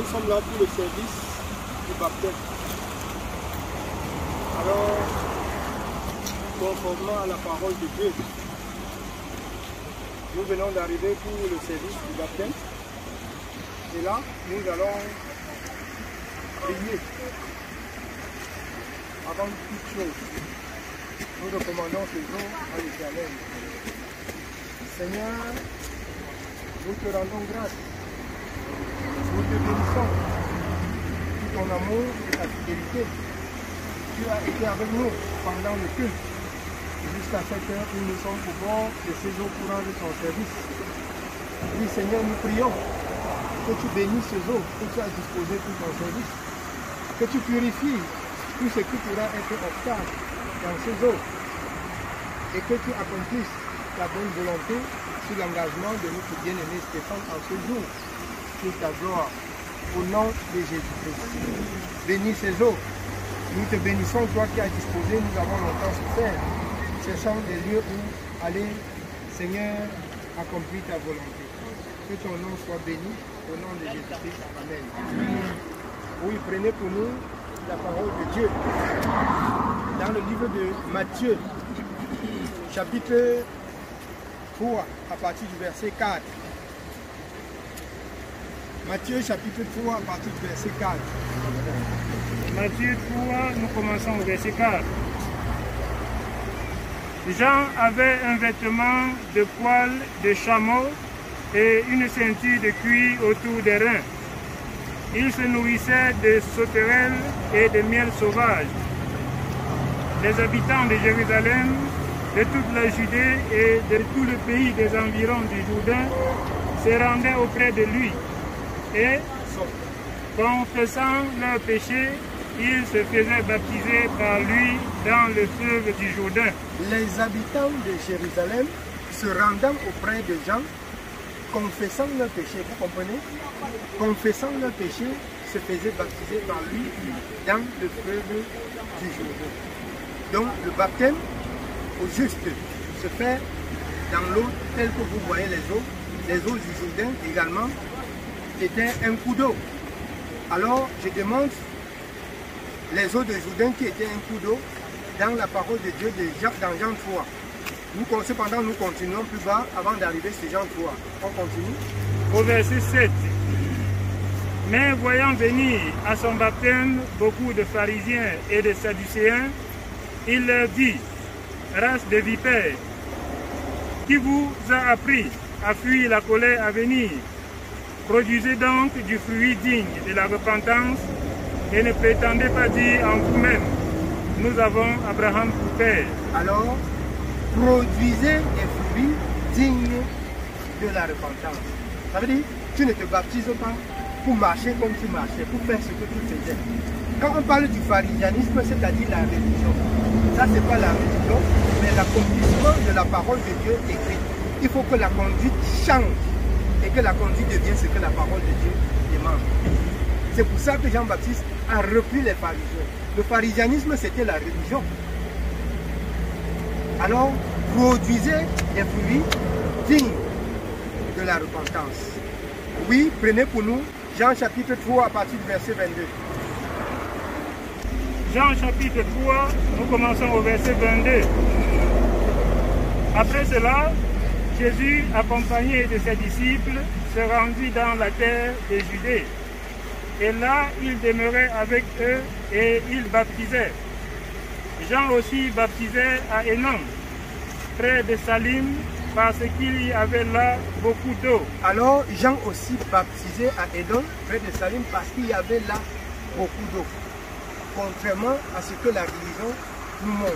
Nous sommes là pour le service du baptême. Alors, conformément à la parole de Dieu, nous venons d'arriver pour le service du baptême. Et là, nous allons prier. Avant toute chose, nous recommandons ce jour à l'Éternel. Seigneur, nous te rendons grâce. Nous te bénissons pour ton amour et ta fidélité. Tu as été avec nous pendant le culte. Jusqu'à cette heure où nous sommes au bord de ces eaux courantes de ton service. Oui, Seigneur, nous prions que tu bénisses ces eaux que tu as disposées pour ton service. Que tu purifies tout ce qui pourra être obstacle dans ces eaux. Et que tu accomplisses ta bonne volonté sur l'engagement de notre bien-aimé Stéphane en ce jour. Pour ta gloire. Au nom de Jésus-Christ. Bénis ces eaux. Nous te bénissons, toi qui as disposé, nous avons longtemps souffert. Cherchant des lieux où aller, Seigneur, accomplir ta volonté. Que ton nom soit béni, au nom de Jésus-Christ. Amen. Oui, prenez pour nous la parole de Dieu. Dans le livre de Matthieu, chapitre 3, à partir du verset 4. Matthieu chapitre 3, à partir du verset 4. Matthieu 3, nous commençons au verset 4. Jean avait un vêtement de poil de chameau et une ceinture de cuir autour des reins. Il se nourrissait de sauterelles et de miel sauvage. Les habitants de Jérusalem, de toute la Judée et de tout le pays des environs du Jourdain se rendaient auprès de lui et, confessant leurs péchés, ils se faisaient baptiser par lui dans le fleuve du Jourdain. Les habitants de Jérusalem se rendant auprès de Jean, confessant leurs péchés, vous comprenez? Confessant leurs péchés, se faisaient baptiser par lui dans le fleuve du Jourdain. Donc le baptême au juste se fait dans l'eau telle que vous voyez les eaux du Jourdain également étaient un coup d'eau. Alors je demande les eaux de Jourdain qui étaient un coup d'eau dans la parole de Dieu dans Jean 3. Cependant, nous continuons plus bas avant d'arriver sur Jean 3. On continue. Au verset 7. Mais voyant venir à son baptême beaucoup de pharisiens et de sadducéens, il leur dit, race de vipères, qui vous a appris à fuir la colère à venir? Produisez donc du fruit digne de la repentance et ne prétendez pas dire en vous-même, nous avons Abraham pour père. Alors, produisez des fruits dignes de la repentance. Ça veut dire, tu ne te baptises pas pour marcher comme tu marchais, pour faire ce que tu faisais. Quand on parle du pharisianisme, c'est-à-dire la religion, ça c'est pas la religion, mais l'accomplissement de la parole de Dieu écrite. Il faut que la conduite change et que la conduite devienne ce que la parole de Dieu demande. C'est pour ça que Jean-Baptiste a repris les pharisiens. Le pharisianisme, c'était la religion. Alors, produisez des fruits dignes de la repentance. Oui, prenez pour nous Jean chapitre 3 à partir du verset 22. Jean chapitre 3, nous commençons au verset 22. Après cela, Jésus, accompagné de ses disciples, se rendit dans la terre de Judée. Et là, il demeurait avec eux et il baptisait. Jean aussi baptisait à Hénon, près de Salim, parce qu'il y avait là beaucoup d'eau. Alors, Jean aussi baptisait à Hénon, près de Salim, parce qu'il y avait là beaucoup d'eau. Contrairement à ce que la religion nous montre.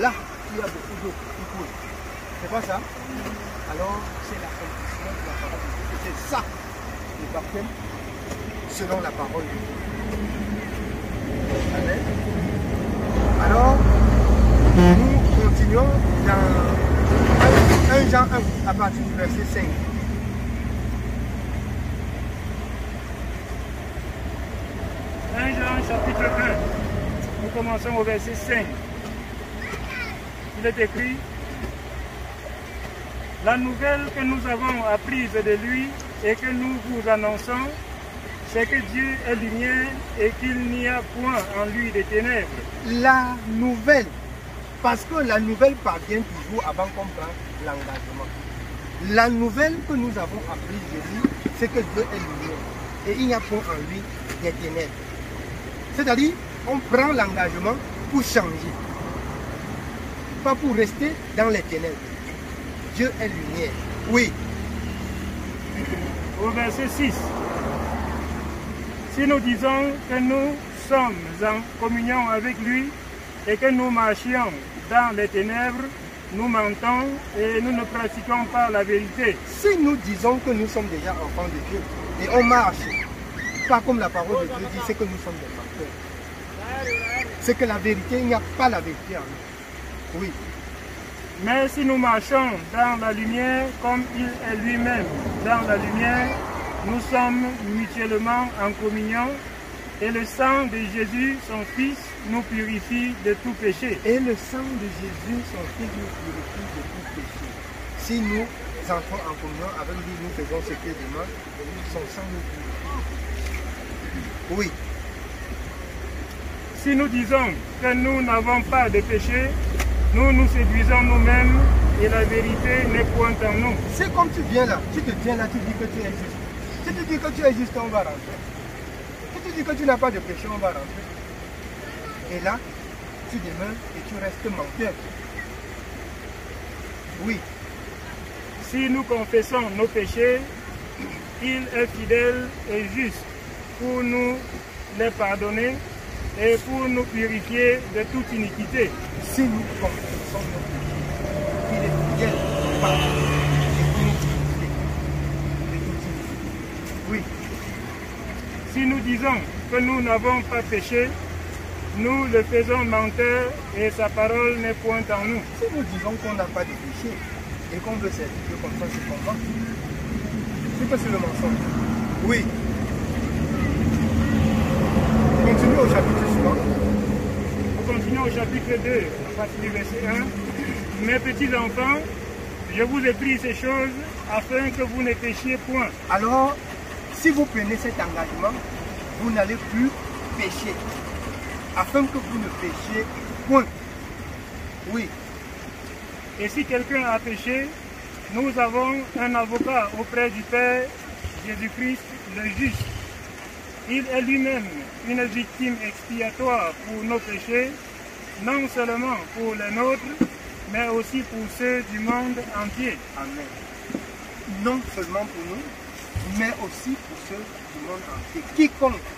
Là, il y a beaucoup d'eau qui coule. C'est pas ça? Alors, c'est l'accomplissement de la parole de Dieu. C'est ça, le baptême, selon la parole de Dieu. Amen. Alors, nous continuons dans 1 Jean 1, à partir du verset 5. Jean chapitre 1, nous commençons au verset 5. Il est écrit, la nouvelle que nous avons apprise de lui et que nous vous annonçons, c'est que Dieu est lumière et qu'il n'y a point en lui de ténèbres. La nouvelle, parce que la nouvelle parvient toujours avant qu'on prenne l'engagement. La nouvelle que nous avons apprise Jésus, c'est que Dieu est lumière et il n'y a point en lui des ténèbres. C'est-à-dire, on prend l'engagement pour changer, pas pour rester dans les ténèbres. Dieu est lumière. Oui. Au verset 6, si nous disons que nous sommes en communion avec lui et que nous marchions dans les ténèbres, nous mentons et nous ne pratiquons pas la vérité. Si nous disons que nous sommes déjà enfants de Dieu et on marche, pas comme la parole de Dieu dit, c'est que nous sommes des menteurs. C'est que la vérité, il n'y a pas la vérité en nous. Oui. Mais si nous marchons dans la lumière comme il est lui-même dans la lumière, nous sommes mutuellement en communion et le sang de Jésus, son Fils, nous purifie de tout péché. Et le sang de Jésus, son Fils, nous purifie de tout péché. Si nous entrons en communion avec lui, nous faisons ce qu'il demande, son sang nous purifie. Oui. Si nous disons que nous n'avons pas de péché, nous nous séduisons nous-mêmes et la vérité n'est point en nous. C'est comme tu viens là, tu te tiens là, tu dis que tu es juste. Si tu dis que tu es juste, on va rentrer. Si tu dis que tu n'as pas de péché, on va rentrer. Et là, tu demeures et tu restes menteur. Oui. Si nous confessons nos péchés, il est fidèle et juste pour nous les pardonner et pour nous purifier de toute iniquité. Si nous confessons nos péchés, il est fidèle et pardonner et pour nous purifier de toute iniquité. Oui. Si nous disons que nous n'avons pas péché, nous le faisons menteur et sa parole n'est point en nous. Si nous disons qu'on n'a pas de péché et qu'on veut servir Dieu comme ça, c'est comment? C'est que c'est le mensonge. Oui. Continuez au chapitre suivant. Nous continuons au chapitre 2, à partir du verset 1. Mes petits enfants, je vous écris ces choses afin que vous ne péchiez point. Alors, si vous prenez cet engagement, vous n'allez plus pécher. Afin que vous ne péchiez point. Oui. Et si quelqu'un a péché, nous avons un avocat auprès du Père, Jésus-Christ, le juste. Il est lui-même une victime expiatoire pour nos péchés, non seulement pour les nôtres, mais aussi pour ceux du monde entier. Amen. Non seulement pour nous, mais aussi pour ceux du monde entier. Quiconque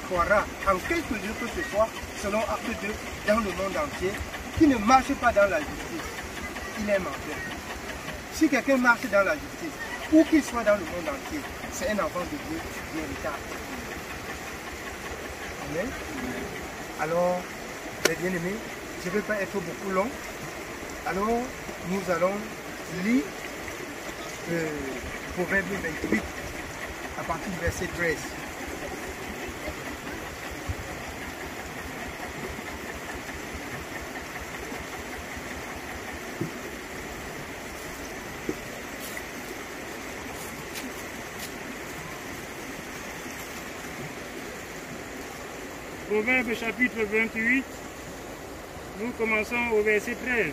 croira en quelque lieu que ce soit, selon Acte 2, dans le monde entier, qui ne marche pas dans la justice, il est menteur. Si quelqu'un marche dans la justice, où qu'il soit dans le monde entier, c'est un enfant de Dieu véritable. Amen. Alors, les bien-aimés, je ne vais pas être beaucoup long. Alors, nous allons lire Proverbe 28 à partir du verset 13. Proverbe chapitre 28, nous commençons au verset 13.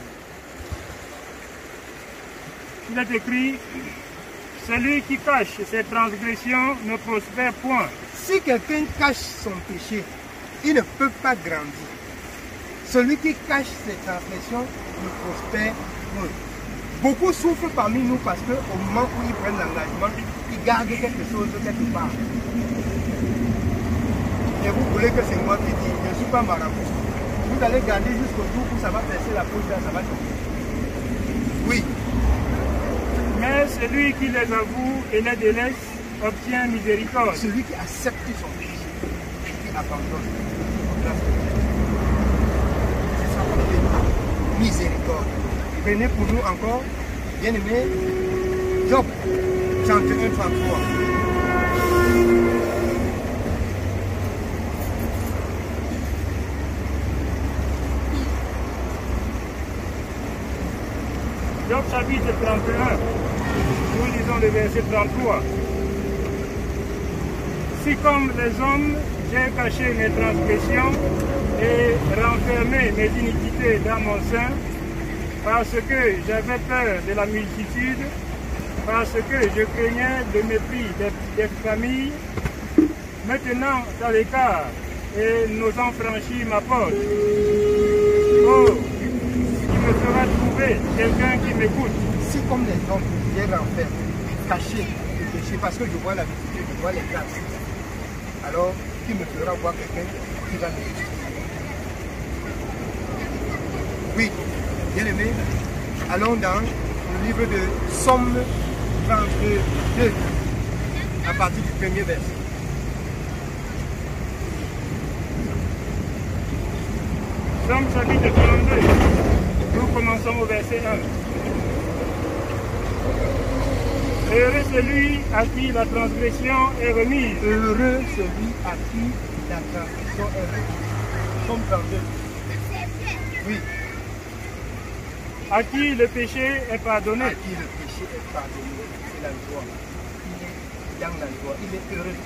Il est écrit, celui qui cache ses transgressions ne prospère point. Si quelqu'un cache son péché, il ne peut pas grandir. Celui qui cache ses transgressions ne prospère point. Beaucoup souffrent parmi nous parce qu'au moment où ils prennent l'engagement, ils gardent quelque chose quelque part. Et vous voulez que c'est moi qui dis, je ne suis pas marabout. Vous allez garder jusqu'au jour où ça va percer la poche, ça va tomber. Oui. Mais celui qui les avoue et les délaisse obtient miséricorde. Celui qui accepte son péché et qui abandonne. C'est ça qu'on fait. Miséricorde. Prenez pour nous encore, bien aimé, Job 31, 33. Job chapitre 31, nous lisons le verset 33. Ainsi comme les hommes, j'ai caché mes transgressions et renfermé mes iniquités dans mon sein, parce que j'avais peur de la multitude, parce que je craignais le mépris des familles. Maintenant, dans l'écart, et n'osant franchir ma porte, oh, il me fera trouver quelqu'un qui m'écoute. Si comme les hommes, j'ai renfermé, caché le péché, parce que je vois la multitude, je vois les grâces, alors qui me fera voir quelqu'un qui va m'écouter. Oui, bien aimé, allons dans le livre de Somme 22, à partir du premier verset. Somme chapitre 32, nous commençons au verset 1. Heureux celui à qui la transgression est remise. Heureux celui à qui la transgression est remise. Somme 32. Oui. À qui le péché est pardonné. À qui le péché est pardonné. C'est la joie. Il est dans la joie. Il est heureux.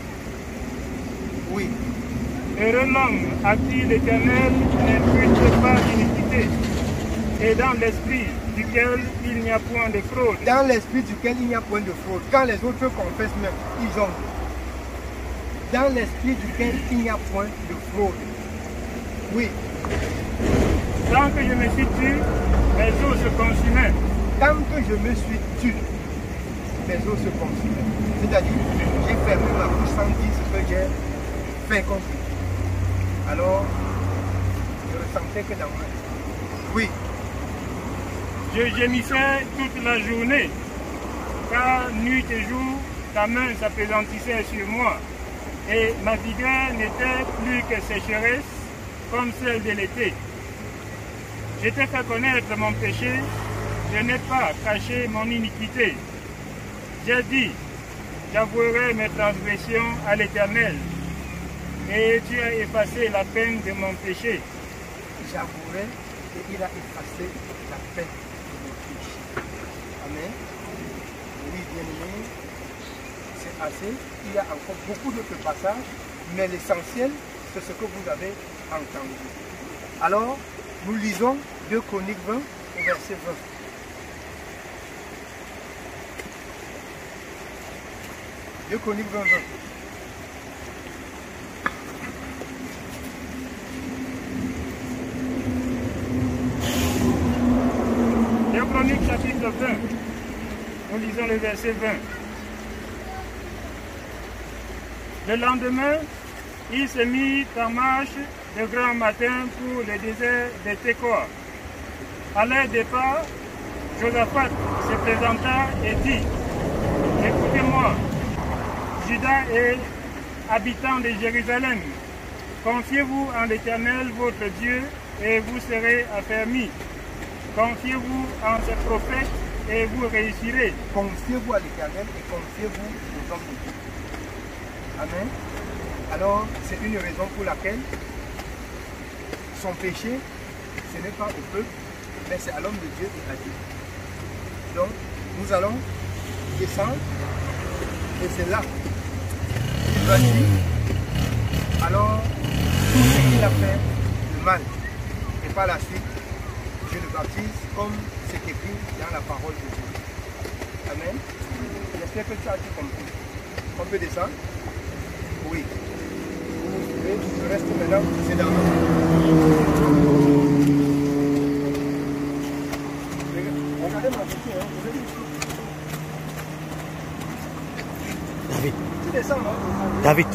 Oui. Heureux l'homme à qui l'Éternel n'impute pas d'iniquité, et dans l'esprit duquel il n'y a point de fraude. Dans l'esprit duquel il n'y a point de fraude. Quand les autres confessent même, ils ont. Dans l'esprit duquel il n'y a point de fraude. Oui. Tant que je me suis tu, mes os se consumaient. Tant que je me suis tu, mes os se consumaient. C'est-à-dire, j'ai fermé ma bouche sans dire ce que j'ai fait contre lui. Alors, je ressentais que dans moi. Oui. Je gémissais toute la journée, car nuit et jour, ta main s'appesantissait sur moi, et ma vigueur n'était plus que sécheresse, comme celle de l'été. Je t'ai fait connaître mon péché, je n'ai pas caché mon iniquité. J'ai dit, j'avouerai mes transgressions à l'Éternel, et tu as effacé la peine de mon péché. J'avouerai et il a effacé la peine de mon péché. Amen. Oui, bien aimé, c'est assez. Il y a encore beaucoup d'autres passages, mais l'essentiel, c'est ce que vous avez entendu. Alors, nous lisons 2 Chroniques 20 au verset 20. Deux Chroniques 20, 20. Deux Chroniques chapitre 20, nous lisons le verset 20. Le lendemain, il se mit en marche de grand matin pour le désert de Tekoa. À leur départ, Josaphat se présenta et dit, écoutez-moi, Judas et habitants de Jérusalem, confiez-vous en l'Éternel votre Dieu et vous serez affermis. Confiez-vous en ses prophètes et vous réussirez. Confiez-vous à l'Éternel et confiez-vous aux hommes de Dieu. Amen. Alors, c'est une raison pour laquelle son péché, ce n'est pas au peuple, mais c'est à l'homme de Dieu et à Dieu. Donc, nous allons descendre et c'est là qu'il va dire, alors, tout ce qu'il a fait de mal, et par la suite, je le baptise comme c'est écrit dans la parole de Dieu. Amen. J'espère que tu as tout compris. On peut descendre? Oui. Vous suivez, le reste maintenant, c'est dans regardez ma voiture, hein. Vous avez David. tu descends, hein? David.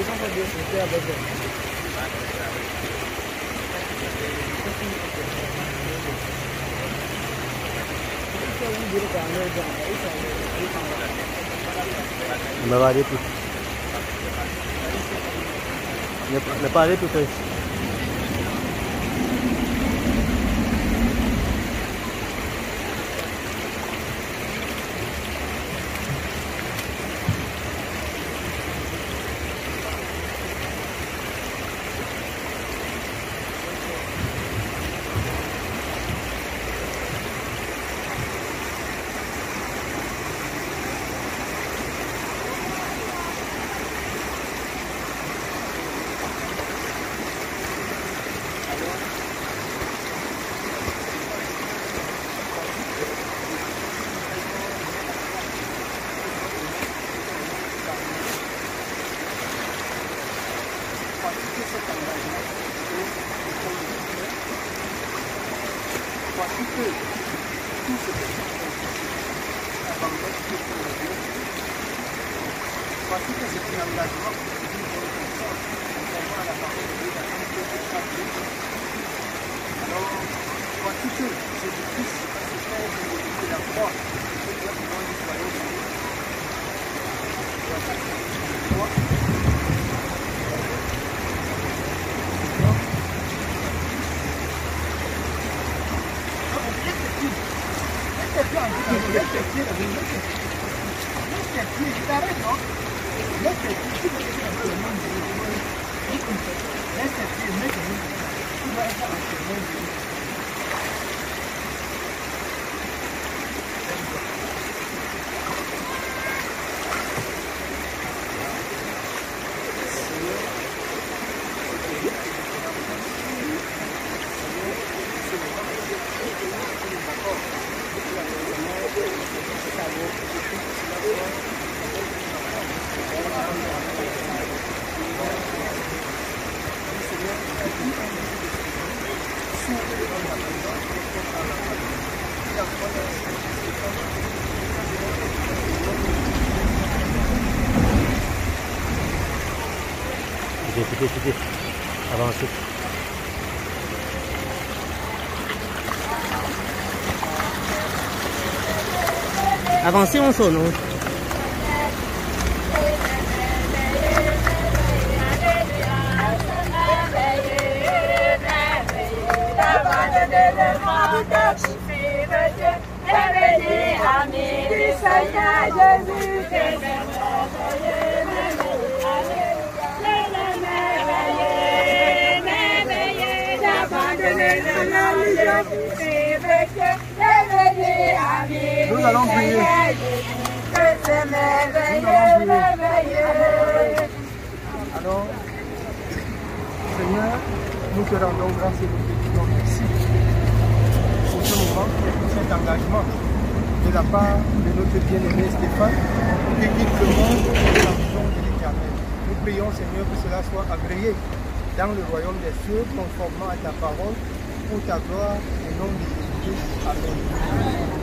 On va aller tout. Ne pas aller tout seul. Écoutez, avancez. Avancez, on sonne. Nous allons prier. Alors, Seigneur, nous te rendons grâce et nous te disons merci pour ce moment et pour cet engagement de la part de notre bien-aimé Stéphane qui quitte le monde de la vision de l'Éternel. Nous prions, Seigneur, que cela soit agréé dans le royaume des cieux, conformément à ta parole, pour ta gloire, au nom de Jésus-Christ. Amen.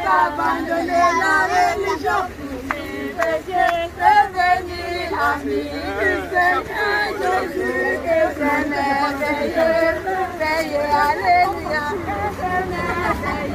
Abandonner la religion, devenir ami du Seigneur Jésus, que c'est merveilleux, merveilleux, alléluia, que c'est merveilleux.